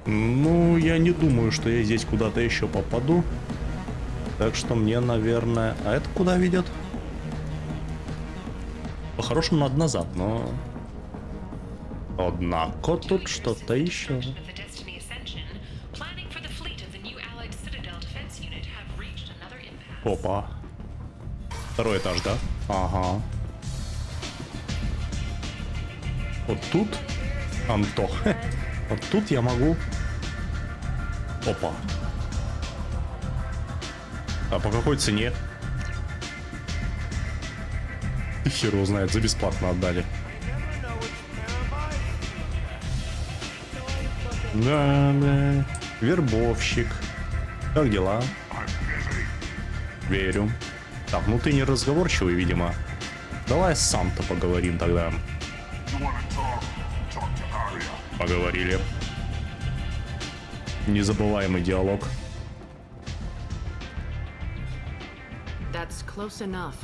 Ну, я не думаю, что я здесь куда-то еще попаду. Так что мне, наверное... А это куда ведет? По-хорошему надо назад, но... Однако тут что-то еще. Опа. Второй этаж, да? Ага. Вот тут, Анто, вот тут я могу... Опа. А по какой цене? Хер его знает, за бесплатно отдали. Да. Вербовщик. Как дела? Верю. Так, ну ты не разговорчивый, видимо. Давай сам-то поговорим тогда. Поговорили. Незабываемый диалог. That's close enough.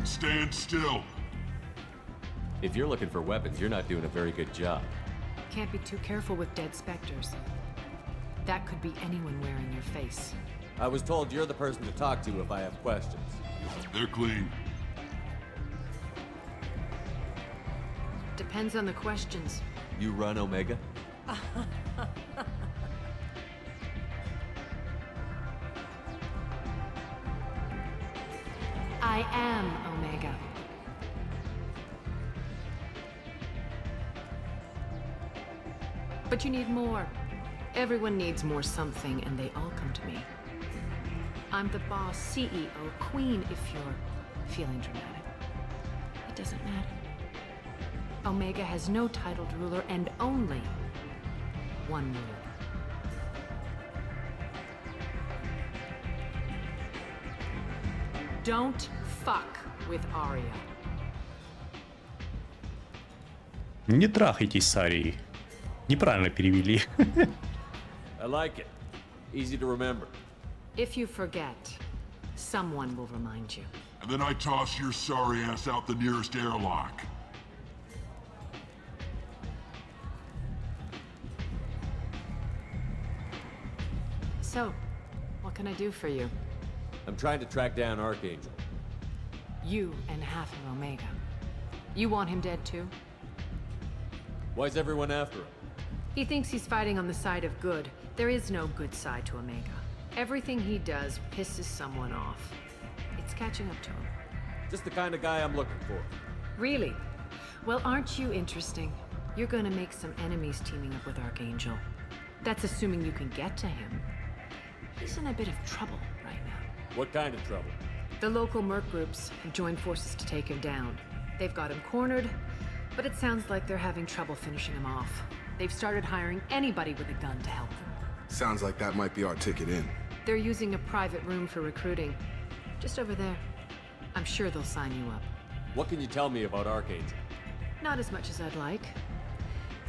Stand still. If you're looking for weapons, you're not doing a very good job. Can't be too careful with dead specters. That could be anyone wearing your face. I was told you're the person to talk to if I have questions. They're clean. Depends on the questions. You run Omega? I am Omega. But you need more. Everyone needs more something, and they all come to me. I'm the boss, CEO, queen, if you're feeling dramatic. It doesn't matter. Omega has no titled ruler and only one ruler. Don't fuck with Arya. Не трахайтесь с Арией. Неправильно перевели. I like it. Easy to remember. If you forget, someone will remind you. And then I toss your sorry ass out the nearest airlock. So, what can I do for you? I'm trying to track down Archangel. You and half of Omega. You want him dead too? Why's everyone after him? He thinks he's fighting on the side of good. There is no good side to Omega. Everything he does pisses someone off. It's catching up to him. Just the kind of guy I'm looking for. Really? Well, aren't you interesting? You're gonna make some enemies teaming up with Archangel. That's assuming you can get to him. He's in a bit of trouble right now. What kind of trouble? The local merc groups have joined forces to take him down. They've got him cornered, but it sounds like they're having trouble finishing him off. They've started hiring anybody with a gun to help them. Sounds like that might be our ticket in. They're using a private room for recruiting. Just over there. I'm sure they'll sign you up. What can you tell me about Archangel? Not as much as I'd like.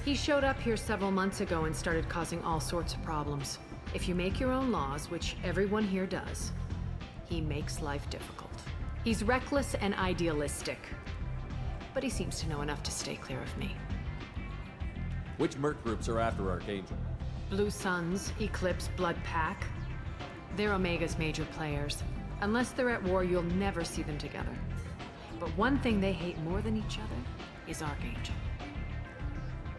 He showed up here several months ago and started causing all sorts of problems. If you make your own laws, which everyone here does, he makes life difficult. He's reckless and idealistic. But he seems to know enough to stay clear of me. Which merc groups are after Archangel? Blue Suns, Eclipse, Blood Pack. They're Omega's major players. Unless they're at war, you'll never see them together. But one thing they hate more than each other is Archangel.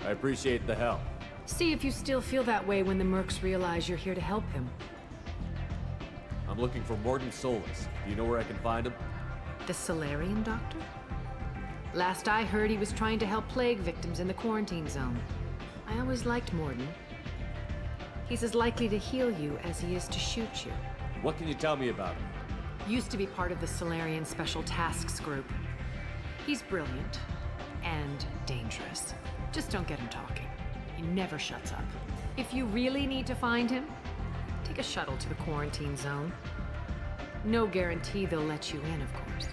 I appreciate the help. See if you still feel that way when the mercs realize you're here to help him. I'm looking for Morden Solis. Do you know where I can find him? The Solarian doctor? Last I heard, he was trying to help plague victims in the quarantine zone. I always liked Morden. He's as likely to heal you as he is to shoot you. What can you tell me about him? Used to be part of the Solarian Special Tasks Group. He's brilliant and dangerous. Just don't get him talking. He never shuts up. If you really need to find him, take a shuttle to the quarantine zone. No guarantee they'll let you in, of course.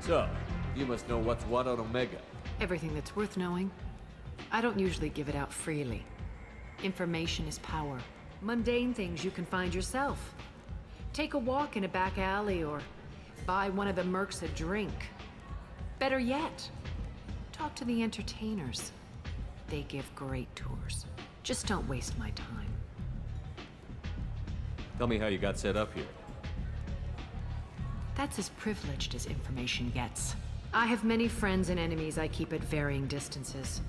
So, you must know what's what on Omega. Everything that's worth knowing. I don't usually give it out freely. Information is power. Mundane things you can find yourself. Take a walk in a back alley or buy one of the mercs a drink. Better yet, talk to the entertainers. They give great tours. Just don't waste my time. Tell me how you got set up here. That's as privileged as information gets. I have many friends and enemies I keep at varying distances.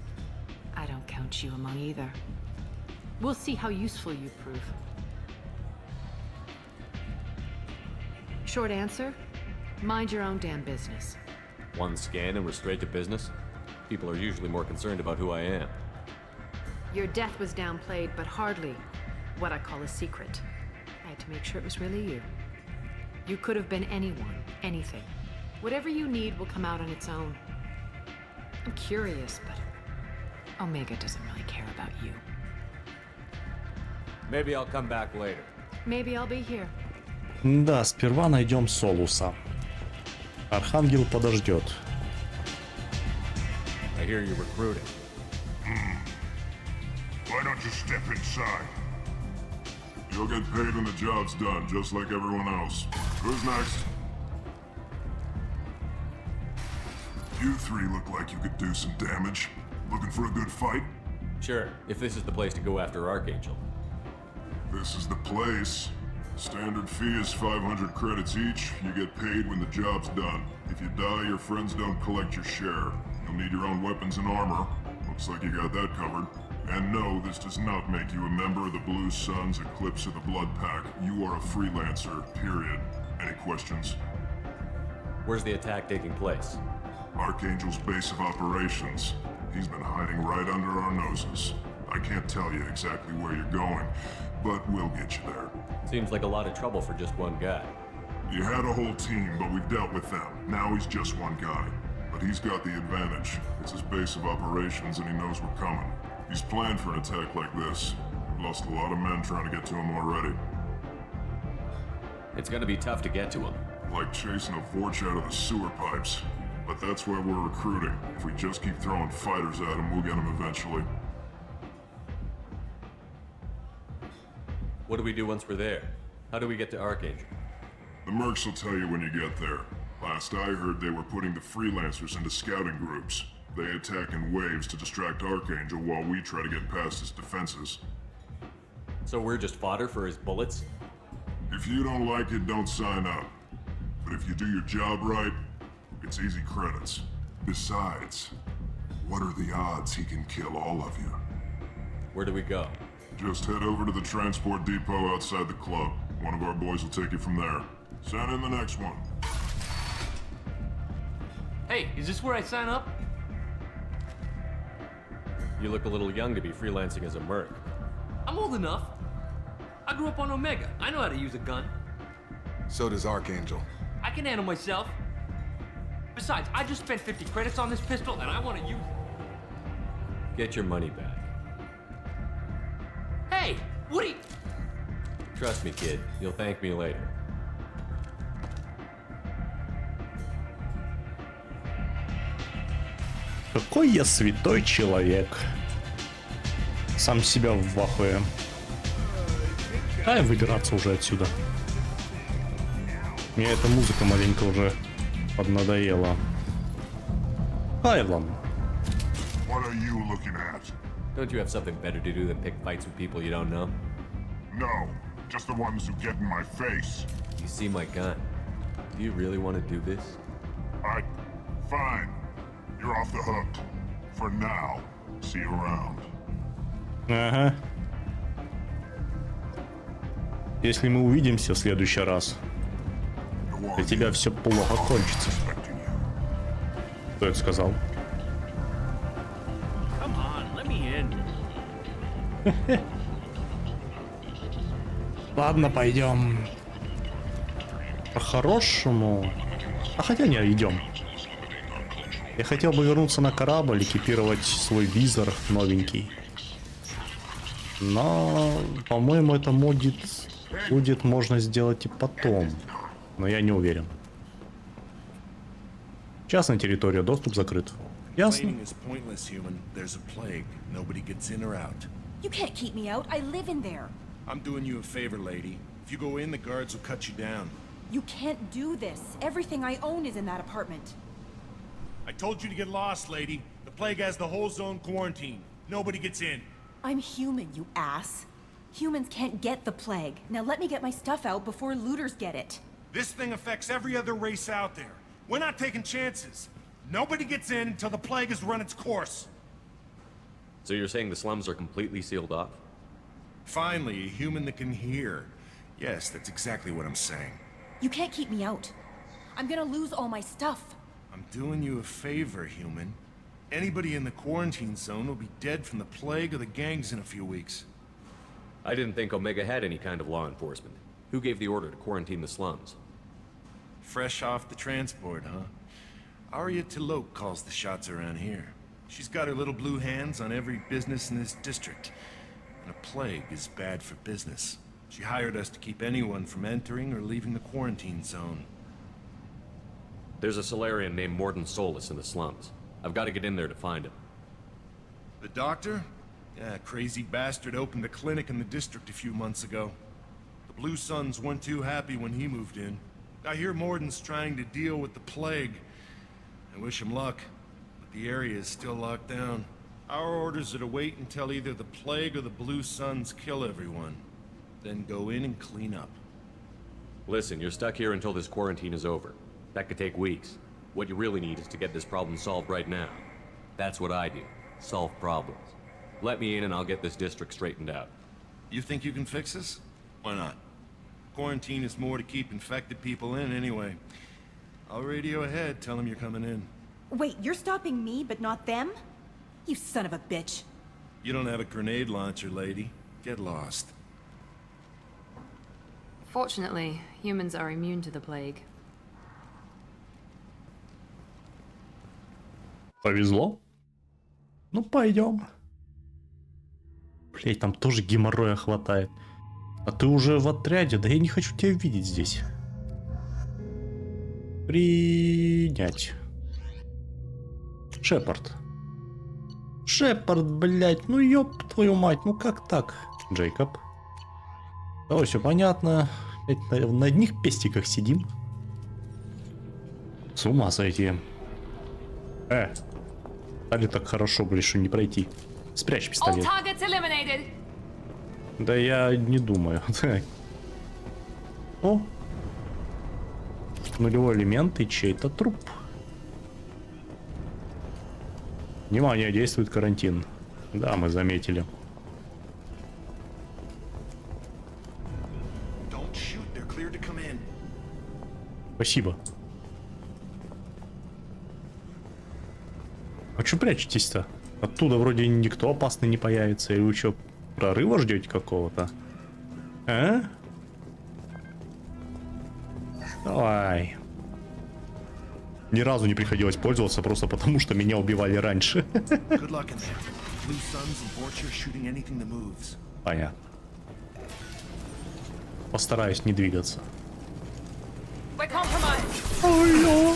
I don't count you among either. We'll see how useful you prove. Short answer, mind your own damn business. One scan and we're straight to business? People are usually more concerned about who I am. Your death was downplayed, but hardly what I call a secret. I had to make sure it was really you. You could have been anyone, anything. Whatever you need will come out on its own. I'm curious, but Omega doesn't really care about you. Maybe I'll come back later. Maybe I'll be here. Да, сперва найдем Солуса. Архангел подождет. I hear you're recruiting. Why don't you step inside? You'll get paid when the job's done, just like everyone else. Who's next? You three look like you could do some damage. Looking for a good fight? Sure, if this is the place to go after Archangel. This is the place. Standard fee is 500 credits each. You get paid when the job's done. If you die, your friends don't collect your share. You'll need your own weapons and armor. Looks like you got that covered. And no, this does not make you a member of the Blue Suns, Eclipse, or the Blood Pack. You are a freelancer, period. Any questions? Where's the attack taking place? Archangel's base of operations. He's been hiding right under our noses. I can't tell you exactly where you're going, but we'll get you there. Seems like a lot of trouble for just one guy. You had a whole team, but we've dealt with them. Now he's just one guy. But he's got the advantage. It's his base of operations and he knows we're coming. He's planned for an attack like this. We've lost a lot of men trying to get to him already. It's gonna be tough to get to him. Like chasing a Vorch out of the sewer pipes. But that's why we're recruiting. If we just keep throwing fighters at him, we'll get him eventually. What do we do once we're there? How do we get to Archangel? The mercs will tell you when you get there. Last I heard, they were putting the freelancers into scouting groups. They attack in waves to distract Archangel while we try to get past his defenses. So we're just fodder for his bullets? If you don't like it, don't sign up. But if you do your job right, it's easy credits. Besides, what are the odds he can kill all of you? Where do we go? Just head over to the transport depot outside the club. One of our boys will take you from there. Send in the next one. Hey, is this where I sign up? You look a little young to be freelancing as a merc. I'm old enough. I grew up on Omega. I know how to use a gun. So does Archangel. I can handle myself. Besides, I just spent 50 credits on this pistol and I want to use it. Get your money back. Hey, what are you... Trust me, kid. You'll thank me later. Какой я святой человек. Сам себя ввахуя. Дай выбираться уже отсюда. Мне эта музыка маленько уже поднадоела. Хайлан. What are you looking at? Don't you have something better to do than pick fights with people you don't know? No, just the ones who get in my face. You see my gun. Do you really want to do this? Fine. You're off the hook. For now. See you around. Ага. Если мы увидимся в следующий раз, для тебя все плохо кончится. Кто это сказал? Come on, let me in. Ладно, пойдем. По-хорошему. А хотя не, идем. Я хотел бы вернуться на корабль, экипировать свой визор новенький. Но, по-моему, это будет можно сделать и потом. Но я не уверен. Частная территория, доступ закрыт. Ясно? Fighting is pointless, human. There's a plague. Nobody gets in or out. You can't keep me out. I live in there. I'm doing you a favor, lady. If you go in, the guards will cut you down. You can't do this. Everything I own is in that apartment. I told you to get lost, lady. The plague has the whole zone quarantined. Nobody gets in. I'm human, you ass. Humans can't get the plague. Now let me get my stuff out before looters get it. This thing affects every other race out there. We're not taking chances. Nobody gets in until the plague has run its course. So you're saying the slums are completely sealed off? Finally, a human that can hear. Yes, that's exactly what I'm saying. You can't keep me out. I'm gonna lose all my stuff. I'm doing you a favor, human. Anybody in the quarantine zone will be dead from the plague or the gangs in a few weeks. I didn't think Omega had any kind of law enforcement. Who gave the order to quarantine the slums? Fresh off the transport, huh? Arya Tilok calls the shots around here. She's got her little blue hands on every business in this district. And a plague is bad for business. She hired us to keep anyone from entering or leaving the quarantine zone. There's a Solarian named Morden Solus in the slums. I've got to get in there to find him. The doctor? Yeah, crazy bastard opened a clinic in the district a few months ago. The Blue Suns weren't too happy when he moved in. I hear Morden's trying to deal with the plague. I wish him luck, but the area is still locked down. Our orders are to wait until either the plague or the Blue Suns kill everyone. Then go in and clean up. Listen, you're stuck here until this quarantine is over. That could take weeks. What you really need is to get this problem solved right now. That's what I do. Solve problems. Let me in and I'll get this district straightened out. You think you can fix this? Why not? Quarantine is more to keep infected people in anyway. I'll radio ahead, tell them you're coming in. Wait, you're stopping me, but not them? You son of a bitch. You don't have a grenade launcher, lady. Get lost. Fortunately, humans are immune to the plague. Повезло. Ну, пойдем. Блять, там тоже геморроя хватает. А ты уже в отряде? Да я не хочу тебя видеть здесь. Принять. Шепард. Шепард, блять, ну ёб твою мать, ну как так? Джейкоб. Да, все понятно. Опять на одних пестиках сидим. С ума сойти. Стали так хорошо, блин, что не пройти. Спрячь пистолет. Да я не думаю. О! Нулевой элемент и чей-то труп. Внимание, действует карантин. Да, мы заметили. Спасибо. А чё прячетесь-то? Оттуда вроде никто опасный не появится. Или вы чё, прорыва ждете какого-то? А? Давай. Ни разу не приходилось пользоваться, просто потому что меня убивали раньше. Понятно. Постараюсь не двигаться. Ой-ё.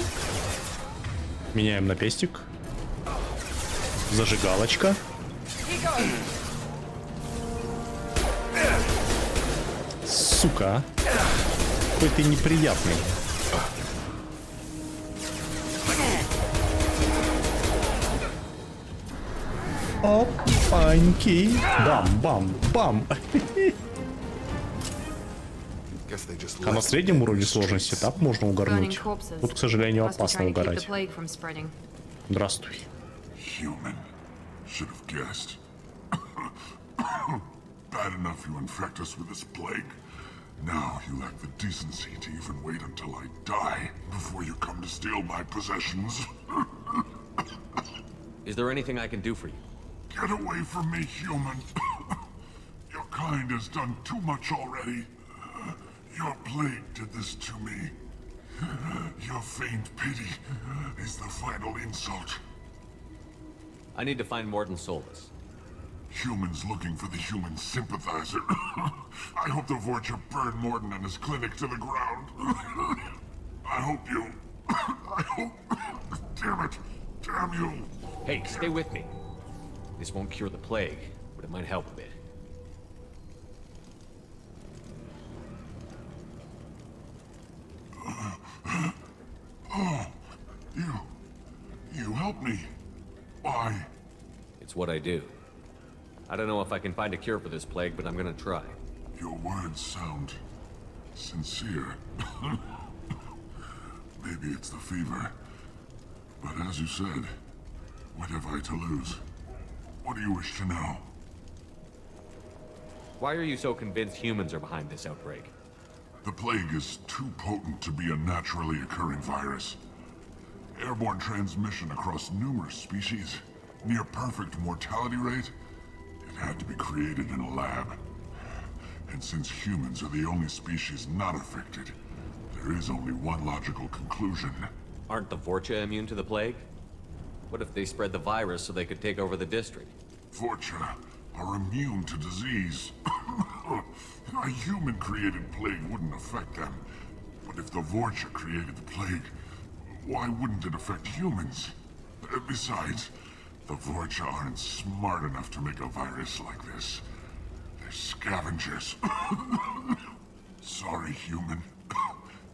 Меняем на пестик. Зажигалочка. Сука. Какой ты неприятный. Опаньки. Бам-бам-бам. А на среднем уровне сложности так можно угорнуть. Тут, к сожалению, опасно угорать. Здравствуй. Human. Should have guessed. Bad enough you infect us with this plague. Now you lack the decency to even wait until I die before you come to steal my possessions. Is there anything I can do for you? Get away from me, human. Your kind has done too much already. Your plague did this to me. Your feigned pity is the final insult. I need to find Morden Solus. Humans looking for the human sympathizer. I hope the Vorcha burn Morden and his clinic to the ground. I hope you... I hope... Damn it. Damn you. Hey, stay with me. This won't cure the plague, but it might help a bit. It's what I do. I don't know if I can find a cure for this plague, but I'm gonna try. Your words sound sincere. Maybe it's the fever. But as you said, what have I to lose? What do you wish to know? Why are you so convinced humans are behind this outbreak? The plague is too potent to be a naturally occurring virus. Airborne transmission across numerous species, near perfect mortality rate. It had to be created in a lab. And since humans are the only species not affected, there is only one logical conclusion. Aren't the Vorcha immune to the plague? What if they spread the virus so they could take over the district? Vorcha are immune to disease. A human-created plague wouldn't affect them. But if the Vorcha created the plague, why wouldn't it affect humans? Besides, the Vorcha aren't smart enough to make a virus like this. They're scavengers. Sorry, human.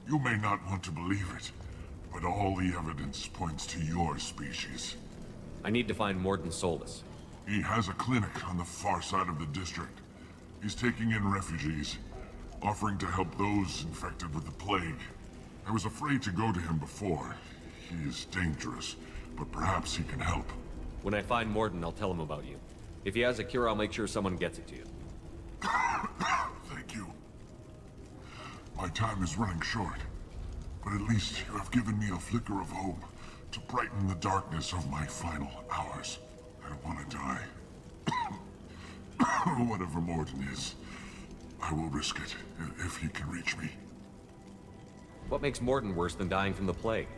You may not want to believe it, but all the evidence points to your species. I need to find Morden Solus. He has a clinic on the far side of the district. He's taking in refugees, offering to help those infected with the plague. I was afraid to go to him before. He is dangerous, but perhaps he can help. When I find Morden, I'll tell him about you. If he has a cure, I'll make sure someone gets it to you. Thank you. My time is running short, but at least you have given me a flicker of hope to brighten the darkness of my final hours. I don't want to die. Whatever Morden is, I will risk it if he can reach me. What makes Morden worse than dying from the plague?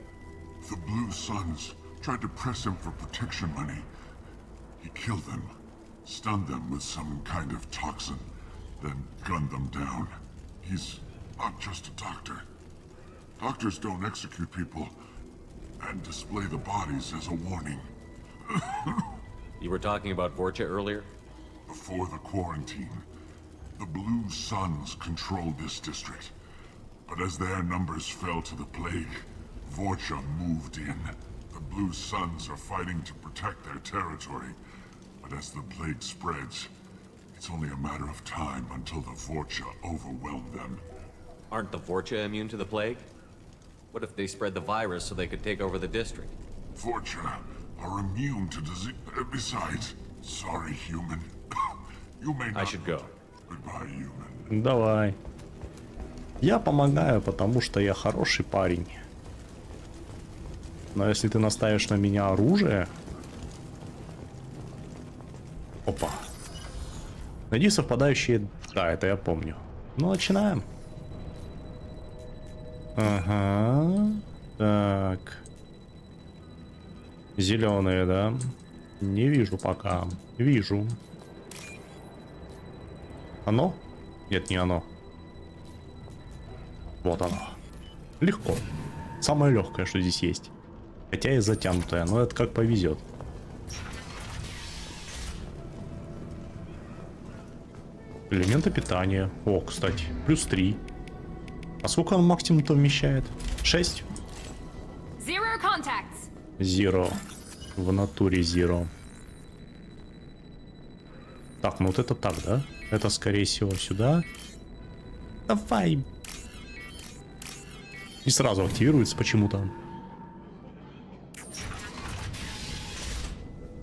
The Blue Suns tried to press him for protection money. He killed them, stunned them with some kind of toxin, then gunned them down. He's not just a doctor. Doctors don't execute people and display the bodies as a warning. You were talking about Vorcha earlier? Before the quarantine, the Blue Suns controlled this district. But as their numbers fell to the plague, Vorcha moved in. The Blue Suns are fighting to protect their territory. But as the plague spreads, it's only a matter of time until the Vorcha overwhelm them. Aren't the Vorcha immune to the plague? What if they spread the virus so they could take over the district? Vorcha are immune to disease. Besides, sorry, human. You may not... I should go. Goodbye, human. Давай. Я помогаю, потому что я хороший парень. Но если ты наставишь на меня оружие... Опа. Найди совпадающие... Да, это я помню. Ну, начинаем. Ага. Так. Зеленые, да? Не вижу пока. Вижу. Оно? Нет, не оно. Вот оно. Легко. Самое легкое, что здесь есть. Хотя и затянутое, но это как повезет. Элементы питания. О, кстати, плюс 3. А сколько он максимум-то вмещает? 6? Zero contacts. Zero. В натуре zero. Так, ну вот это так, да? Это, скорее всего, сюда. Давай. И сразу активируется почему-то.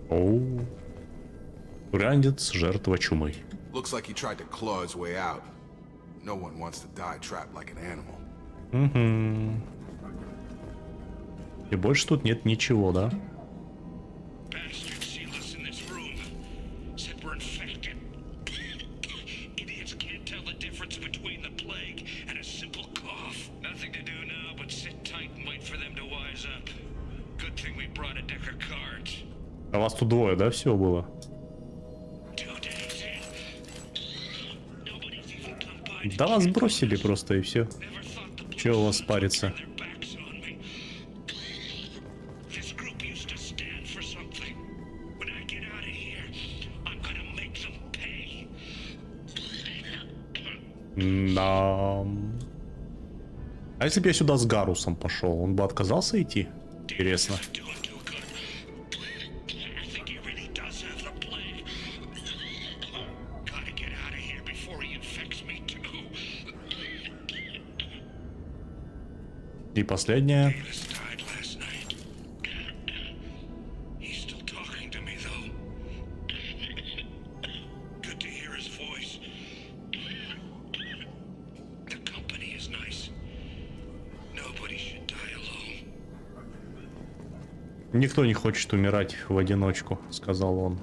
Оу. Урандец, жертва чумы. Looks like he tried to claw his way out. No one wants to die trapped like an animal. Угу. И больше тут нет ничего, да? Bastard sealed us in this room. Said we're infected. Idiots can't tell the difference between the plague and a simple cough. Nothing to do now but sit tight and wait for them to wise up. Good thing we brought a deck of cards. А вас тут двое, да, всего было? 2 days in. Nobody's even come by to Да вас check on бросили us. просто и все. Never thought the Чего у вас Blue Suns париться? would turn their backs on me. This group used to stand for something. When I get out of here, I'm gonna make them pay. Да. А если бы я сюда с Гарусом пошел, он бы отказался идти? Интересно. Doing too good. I think he really does have the И последняя. Davis died last night. He's still talking to me, though. Good to hear his voice. The company is nice. Nobody should die alone. Никто не хочет умирать в одиночку, сказал он.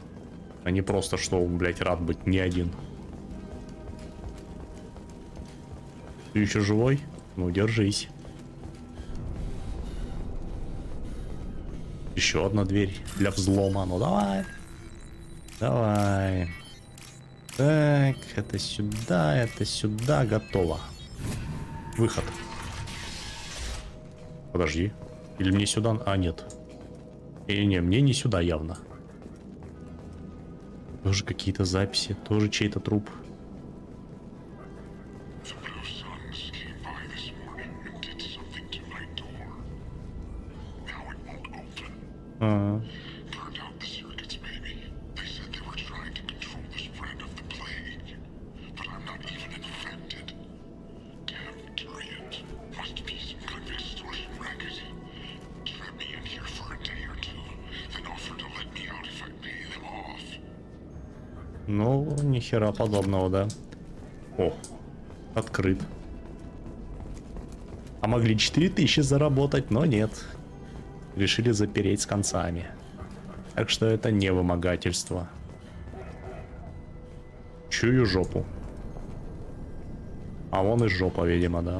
А не просто, что он, блядь, рад быть не один. Ты еще живой? Ну, держись. Еще одна дверь для взлома. Ну, давай. Давай. Так, это сюда. Готово. Выход. Подожди. Или мне сюда? А, нет. Не, мне не сюда явно. Тоже какие-то записи, тоже чей-то труп. The Blue Suns came by this morning and did something to my door. Now it won't open. Turned out the circuits, maybe. They said they were trying to control the spread of the plague. But I'm not even infected. Damn Turians. Must be some kind of extortion racket. Trap me in here for a day or two, then offer to let me out if I pay them off. Ну, ни хера подобного, да. О, открыт. А могли 4000 заработать, но нет. Решили запереть с концами. Так что это не вымогательство. Чую жопу. А вон и жопа, видимо, да.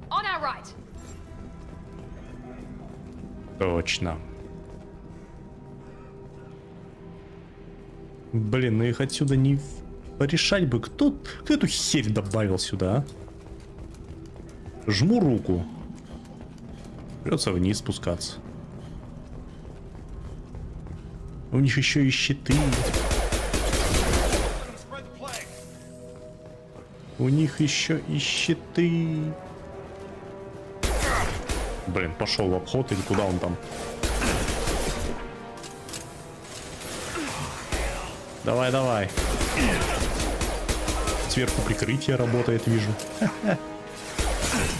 On our right. Точно. Блин, ну их отсюда не порешать бы. Кто эту херь добавил сюда, а? Жму руку. Придется вниз спускаться. У них еще и щиты. У них еще и щиты. Блин, пошел в обход или куда он там? Давай, давай. Сверху прикрытие работает, вижу.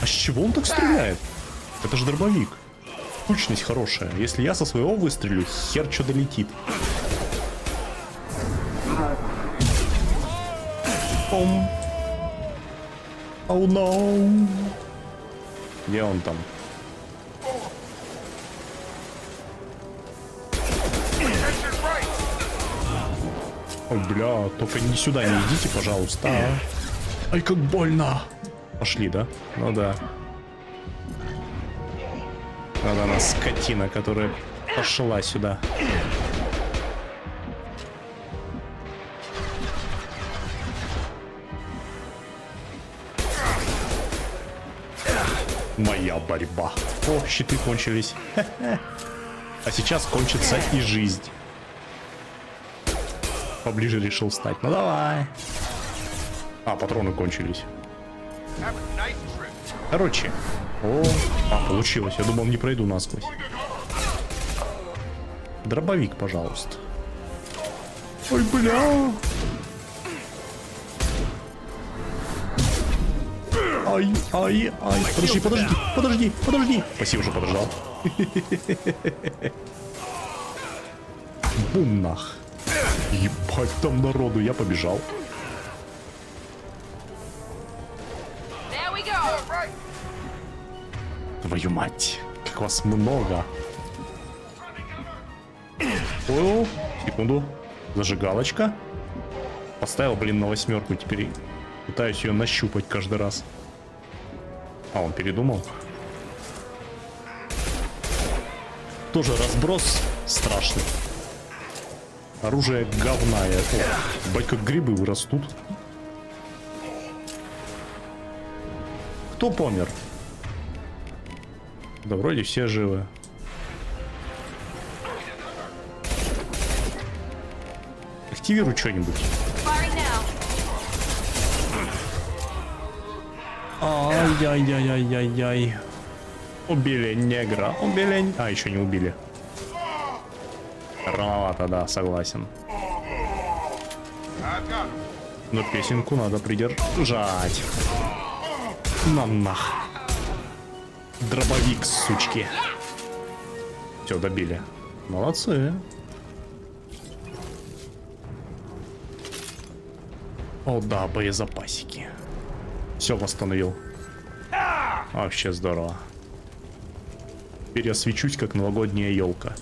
А с чего он так стреляет? Это же дробовик. Точность хорошая. Если я со своего выстрелю, хер что долетит. Пом. Оу, ноу. Где он там? Ой, бля, только не сюда не идите, пожалуйста. Ай, как больно. Пошли, да? Ну да. Вот она, скотина, которая пошла сюда. Моя борьба. О, щиты кончились. А сейчас кончится и жизнь. Поближе решил встать. Ну давай. А, патроны кончились. Короче. О, получилось. Я думал, не пройду насквозь. Дробовик, пожалуйста. Ой, бля. Ай, ай, ай. Подожди. Спасибо, что подождал. Бум нах. Ебать, там народу, я побежал. Твою мать, как вас много. О, секунду. Зажигалочка. Поставил, блин, на 8, теперь пытаюсь ее нащупать каждый раз. А, он передумал. Тоже разброс страшный. Оружие говна. Бать, как грибы вырастут. Кто помер? Да вроде все живы. Активируй что-нибудь. Ай-яй-яй-яй-яй-яй. Убили негра. Убили... А, еще не убили. Рановато, да, согласен. Но песенку надо придержать. На нах. Дробовик, сучки. Все, добили. Молодцы. О да, боезапасики. Все восстановил. Вообще здорово. Теперь я свечусь, как новогодняя елка.